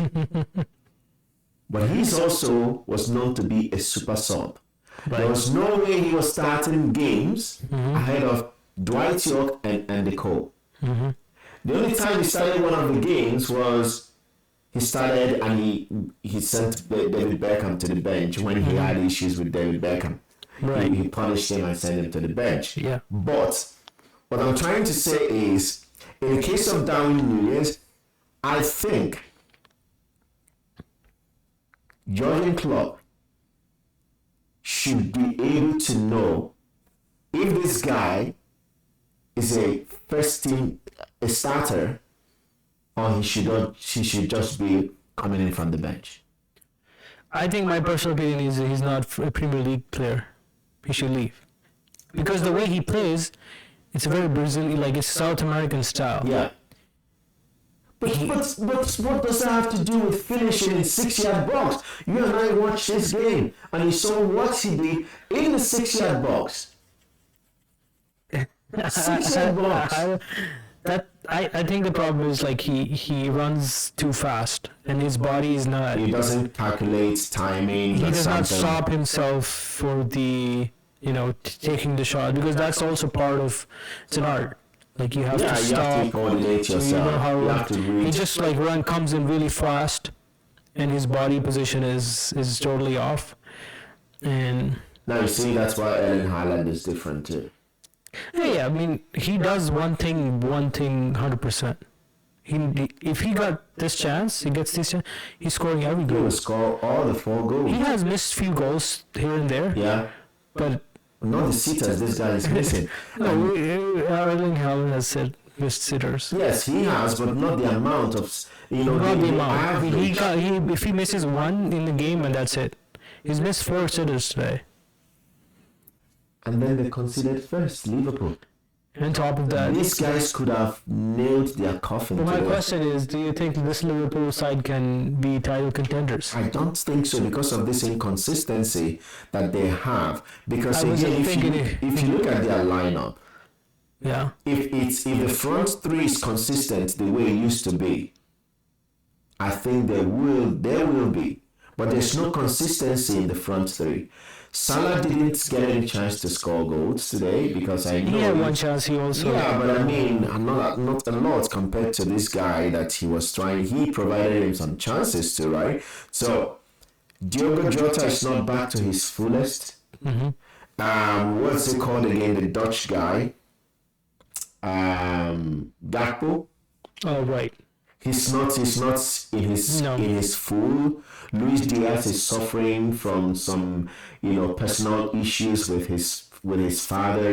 [SPEAKER 1] But he also was known to be a super sub. There was no way he was starting games ahead of Dwight York and Andy Cole. The only time he started one of the games was he started and he sent David Beckham to the bench when he had issues with David Beckham.
[SPEAKER 2] Right.
[SPEAKER 1] He punished him and sent him to the bench.
[SPEAKER 2] Yeah.
[SPEAKER 1] But what I'm trying to say is, in the case of Darwin Núñez, I think Jurgen Klopp should be able to know if this guy is a first team a starter or he should just be coming in from the bench.
[SPEAKER 2] I think my personal opinion is he's not a Premier League player. He should leave. because the way he plays, it's very Brazilian, like it's South American style.
[SPEAKER 1] Yeah. But what does that have to do with finishing in 6-yard box? You and I watched this game, and you saw what he did in the 6-yard box. 6-yard box.
[SPEAKER 2] I think the problem is like he runs too fast and his body is not.
[SPEAKER 1] He doesn't calculate timing.
[SPEAKER 2] He does not stop himself for the taking the shot, because that's also part of, it's an art. Like you have to stop.
[SPEAKER 1] You have to coordinate yourself.
[SPEAKER 2] So you know how
[SPEAKER 1] you have to read.
[SPEAKER 2] he just like comes in really fast, and his body position is totally off. And
[SPEAKER 1] now you see that's why Erling Haaland is different too.
[SPEAKER 2] yeah, I mean he does one thing 100%. If he got this chance, he gets this chance, he's scoring every
[SPEAKER 1] He
[SPEAKER 2] goal.
[SPEAKER 1] will score all the 4 goals.
[SPEAKER 2] He has missed few goals here and there.
[SPEAKER 1] Yeah.
[SPEAKER 2] But
[SPEAKER 1] not the sitters this guy is missing.
[SPEAKER 2] no, Erling Haaland has said missed sitters.
[SPEAKER 1] Yes, he has, but not the amount of
[SPEAKER 2] Not the amount.
[SPEAKER 1] average.
[SPEAKER 2] If he misses one in the game and that's it. He's missed 4 sitters today.
[SPEAKER 1] And then they considered first Liverpool.
[SPEAKER 2] On top of that,
[SPEAKER 1] These guys could have nailed their coffin.
[SPEAKER 2] well, my
[SPEAKER 1] today.
[SPEAKER 2] question is, do you think this Liverpool side can be title contenders?
[SPEAKER 1] I don't think so, because of this inconsistency that they have. Because
[SPEAKER 2] I was
[SPEAKER 1] again,
[SPEAKER 2] thinking
[SPEAKER 1] if you look at their lineup,
[SPEAKER 2] Yeah.
[SPEAKER 1] if the front three is consistent the way it used to be, I think there will be. But there's no consistency in the front three. Salah didn't get any chance to score goals today, because I know
[SPEAKER 2] He had one chance, he also...
[SPEAKER 1] Yeah, but I mean, not a lot compared to this guy that he was trying. He provided him some chances too, right? So Diogo Jota is not back to his fullest. What's it called again? The Dutch guy, Gakpo.
[SPEAKER 2] Oh, right.
[SPEAKER 1] He's not in his full. Luis Diaz is suffering from some personal issues with his father,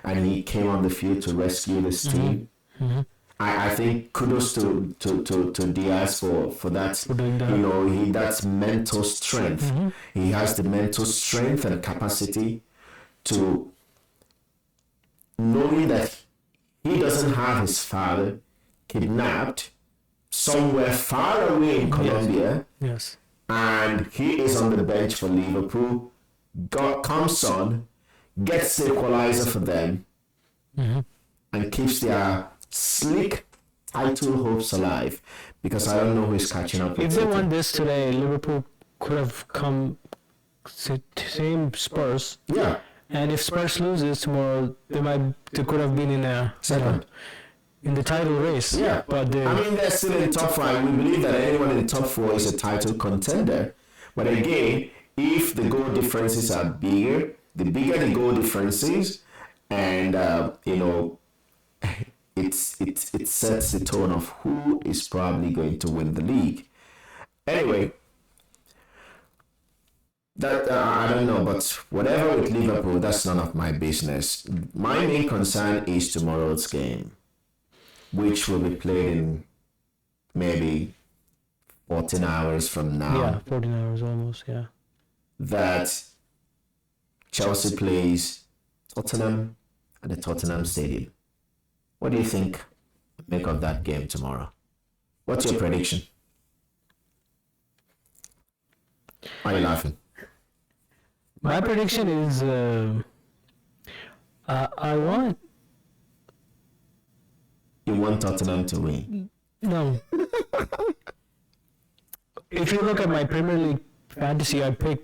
[SPEAKER 1] and he came on the field to rescue this team. I think kudos to Diaz for that.
[SPEAKER 2] For doing that.
[SPEAKER 1] That's mental strength. He has the mental strength and capacity to, knowing that he doesn't have his father kidnapped somewhere far away in Colombia.
[SPEAKER 2] Yes.
[SPEAKER 1] And he is on the bench for Liverpool. God comes on, gets the equalizer for them, and keeps their sleek title hopes alive. Because I don't know who is catching up with
[SPEAKER 2] If they
[SPEAKER 1] City.
[SPEAKER 2] won this today, Liverpool could have come same Spurs.
[SPEAKER 1] Yeah,
[SPEAKER 2] And if Spurs loses tomorrow, they could have been in a
[SPEAKER 1] second.
[SPEAKER 2] in the title race.
[SPEAKER 1] Yeah,
[SPEAKER 2] But they,
[SPEAKER 1] I mean, they're still in top 5. We believe that anyone in the top 4 is a title contender. But again, if the goal differences are bigger, the bigger the goal differences, and it sets the tone of who is probably going to win the league. Anyway, that I don't know, but whatever with Liverpool, that's none of my business. My main concern is tomorrow's game, which will be played in maybe 14 hours from now.
[SPEAKER 2] yeah, 14 hours almost, yeah.
[SPEAKER 1] That Chelsea plays Tottenham at the Tottenham Stadium. What do you think? Make of that game tomorrow. What's your prediction? Why are you laughing?
[SPEAKER 2] My prediction is I want
[SPEAKER 1] You want Tottenham to win.
[SPEAKER 2] no. If you look at my Premier League fantasy, the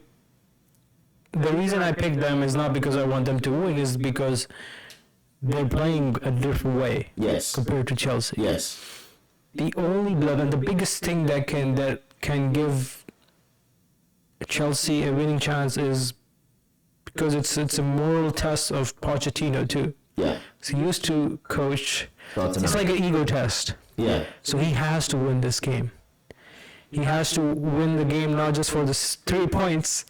[SPEAKER 2] reason I picked them is not because I want them to win, is because they're playing a different way
[SPEAKER 1] Yes.
[SPEAKER 2] compared to Chelsea.
[SPEAKER 1] Yes.
[SPEAKER 2] The only blood and the biggest thing that can give Chelsea a winning chance is because it's a moral test of Pochettino too.
[SPEAKER 1] Yeah.
[SPEAKER 2] So he used to coach.
[SPEAKER 1] Tottenham.
[SPEAKER 2] It's like an ego test.
[SPEAKER 1] Yeah.
[SPEAKER 2] So he has to win this game. He has to win the game not just for the 3 points,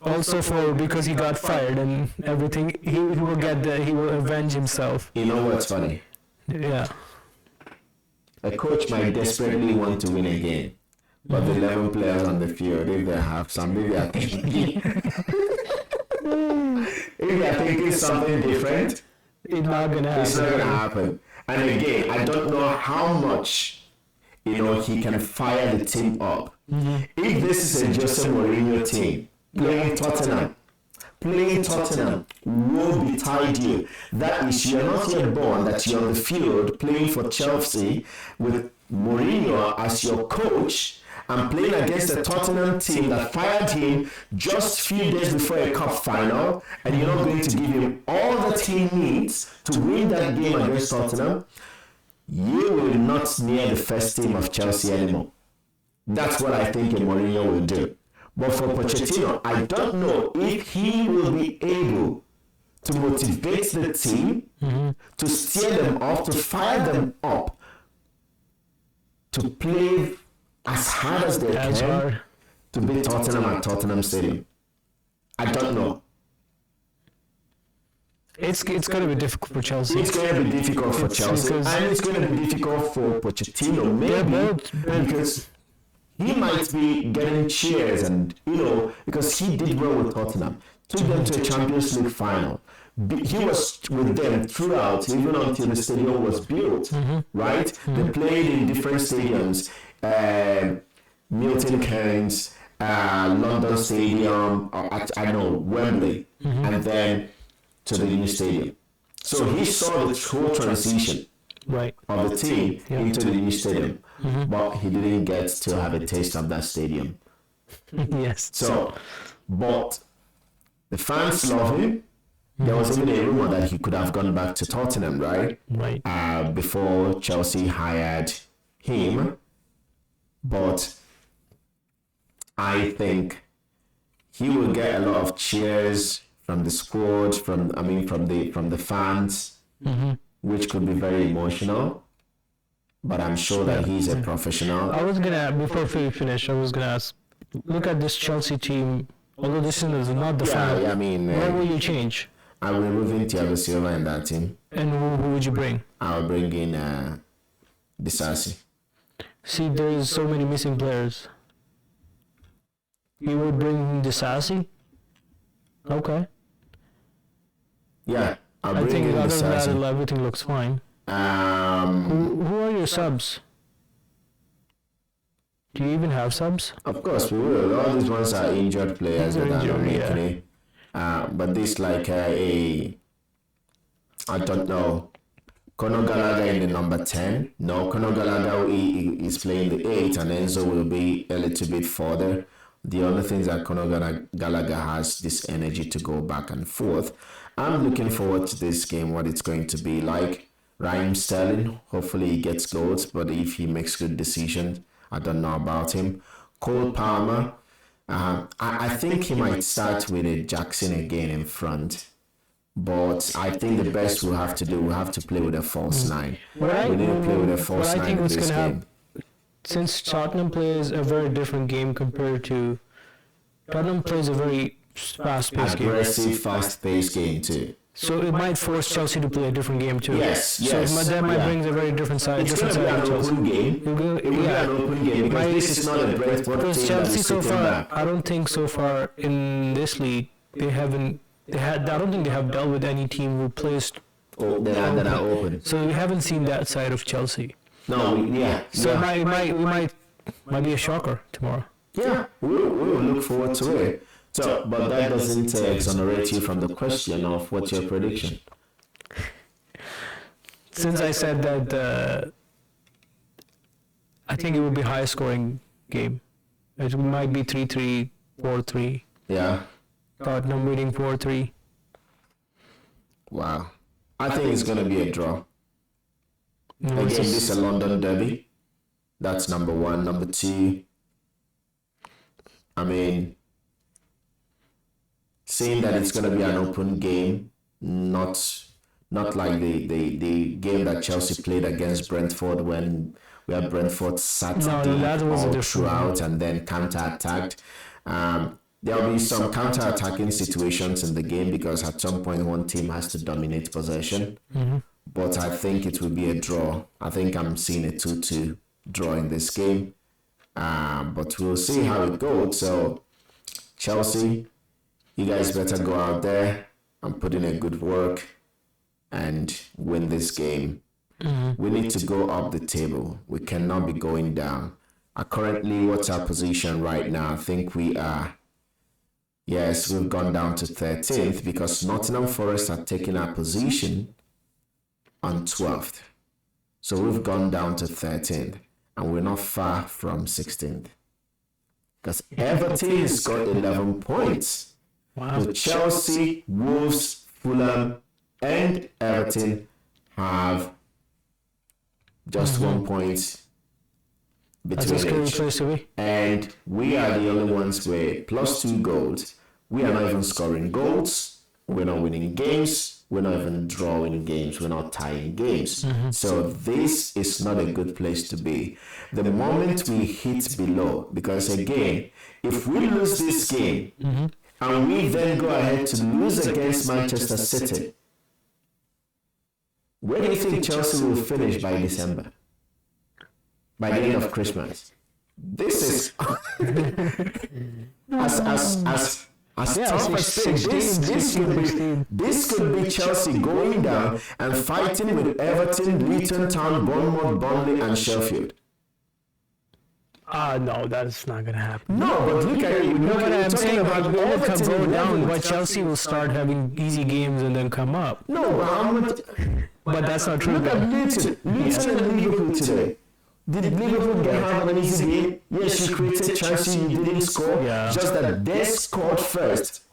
[SPEAKER 2] also for because he got fired and everything. He will avenge himself.
[SPEAKER 1] You know what's funny?
[SPEAKER 2] Yeah.
[SPEAKER 1] A coach might desperately want to win a game, but the 11 players on the field, if they have some, maybe I think if they are thinking something different,
[SPEAKER 2] It's not gonna
[SPEAKER 1] it's not gonna
[SPEAKER 2] happen.
[SPEAKER 1] happen. And again, I don't know how much he can fire the team up. If this is a Jose Mourinho team playing Tottenham will be tied you. That is, you're not yet born that you're on the field playing for Chelsea with Mourinho as your coach and playing against a Tottenham team that fired him just a few days before a cup final, and you're not going to give him all that he needs to win that game against Tottenham. You will not near the first team of Chelsea anymore. That's what I think Mourinho will do. But for Pochettino, I don't know if he will be able to motivate the team, to steer them off, to fire them up, to play as hard as they can to beat Tottenham at Tottenham Stadium. I don't know.
[SPEAKER 2] It's going to be difficult for Chelsea.
[SPEAKER 1] It's going to be difficult for Chelsea, and it's going to be difficult for Pochettino, maybe because he might be getting cheers, and because he did well with Tottenham, took them to a Champions League final. He was with them throughout, even until the stadium was built, right? They played in different stadiums, Milton Keynes, London Stadium, Wembley, and then to the new stadium. So he saw the whole transition of the team into the new stadium, but he didn't get to have a taste of that stadium.
[SPEAKER 2] Yes.
[SPEAKER 1] So, but the fans love him. There was even a rumor that he could have gone back to Tottenham, right?
[SPEAKER 2] Right.
[SPEAKER 1] Before Chelsea hired him, but I think he will get a lot of cheers from the squad, from the fans, which could be very emotional. But I'm sure that he's a professional.
[SPEAKER 2] Before we finish, I was gonna ask. Look at this Chelsea team. Although this is not the final, what will you change?
[SPEAKER 1] I will remove Thiago Silva in that team.
[SPEAKER 2] And who would you bring?
[SPEAKER 1] I'll bring in Disasi.
[SPEAKER 2] See, there's so many missing players. You would bring Disasi? Okay.
[SPEAKER 1] Yeah, I'll bring in
[SPEAKER 2] Disasi. I think other than that, everything looks fine. Who are your subs? Do you even have subs?
[SPEAKER 1] Of course we will. All these ones are injured players that are not making it. But this I don't know. Conor Gallagher in the number 10. No, Conor Gallagher is playing the 8, and Enzo will be a little bit further. The only thing is that Conor Gallagher has this energy to go back and forth. I'm looking forward to this game, what it's going to be like. Raheem Sterling, hopefully he gets goals, but if he makes good decisions, I don't know about him. Cole Palmer, I think he might start with a Jackson again in front. But I think the best we'll have to play with a false 9. We need to play with a false 9 in this game.
[SPEAKER 2] Since Tottenham plays a very different game compared to... Tottenham plays a very fast-paced game.
[SPEAKER 1] Aggressive, fast-paced game too.
[SPEAKER 2] So it might force Chelsea to play a different game too.
[SPEAKER 1] Yes.
[SPEAKER 2] So that might bring a very different side.
[SPEAKER 1] It's going to be an open game. It will be an open game because this is not a Brentford team
[SPEAKER 2] Chelsea
[SPEAKER 1] that is
[SPEAKER 2] so
[SPEAKER 1] sitting
[SPEAKER 2] far,
[SPEAKER 1] back.
[SPEAKER 2] I don't think so far in this league I don't think they have dealt with any team who plays
[SPEAKER 1] That are open.
[SPEAKER 2] So we haven't seen that side of Chelsea.
[SPEAKER 1] No,
[SPEAKER 2] So it might be a shocker tomorrow.
[SPEAKER 1] Yeah, we will look forward to it. So, but that doesn't exonerate you from the question of what's your prediction.
[SPEAKER 2] Since I said that, I think it will be a high scoring game. It might be 3-3, 4-3.
[SPEAKER 1] Yeah.
[SPEAKER 2] Tottenham winning 4-3.
[SPEAKER 1] Wow. I think it's going to be a draw.
[SPEAKER 2] No,
[SPEAKER 1] Again, this is a London derby. That's number 1. Number 2, seeing that it's going to be an open game, not like the game that Chelsea played against Brentford when we had Brentford sat all throughout and then counter-attacked. There'll be some counter-attacking situations in the game because at some point one team has to dominate possession. But I think it will be a draw. I think I'm seeing a 2-2 draw in this game. But we'll see how it goes. So, Chelsea, you guys better go out there and put in a good work and win this game. We need to go up the table. We cannot be going down. Currently, what's our position right now? I think we are, yes, we've gone down to 13th because Nottingham Forest are taking our position on 12th. So we've gone down to 13th and we're not far from 16th. Because Everton has got 11 points.
[SPEAKER 2] Wow.
[SPEAKER 1] So Chelsea, Wolves, Fulham, and Everton have just 1 point between each. And we are the only ones with plus 2 goals. We are not even scoring goals. We're not winning games. We're not even drawing games. We're not tying games. So this is not a good place to be. The moment we hit below, because again, if we lose this game and we then go ahead to lose against Manchester City, where do you think Chelsea will finish by December? By the end of Christmas? This is as tough as this could be Chelsea going down and fighting with Everton, Luton Town, Bournemouth, Burnley, and Sheffield.
[SPEAKER 2] No, that's not gonna happen.
[SPEAKER 1] No, but look at it.
[SPEAKER 2] No, but I'm saying about Everton go down, but Chelsea will start having easy games and then come up.
[SPEAKER 1] No,
[SPEAKER 2] but that's not true.
[SPEAKER 1] Look at Luton and Liverpool today. Did Liverpool have an easy game? Yes, you created chances, you didn't score.
[SPEAKER 2] Yeah.
[SPEAKER 1] Just that they scored first.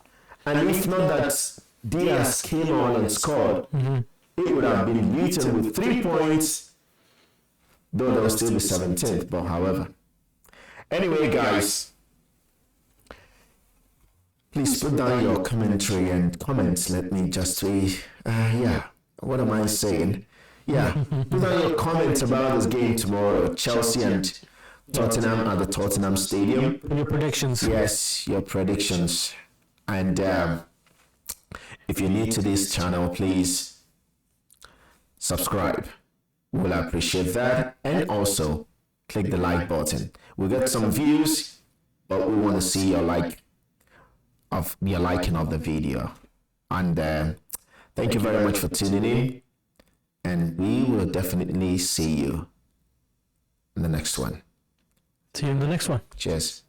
[SPEAKER 1] And if not that Diaz came on and scored, it would have been Luton with 3 points, though they will still be 17th. But however. Anyway, guys, please put down your commentary and comments. Let me just see. What am I saying? Yeah, put down your comments about this game tomorrow. Chelsea and Tottenham at the Tottenham Stadium.
[SPEAKER 2] Your predictions.
[SPEAKER 1] Yes, your predictions. And if you're new to this channel, please subscribe. We'll appreciate that. And also, click the like button. We'll get some views, but we want to see your liking of the video. And thank you very much for tuning in. And we will definitely see you in the next one.
[SPEAKER 2] See you in the next one.
[SPEAKER 1] Cheers.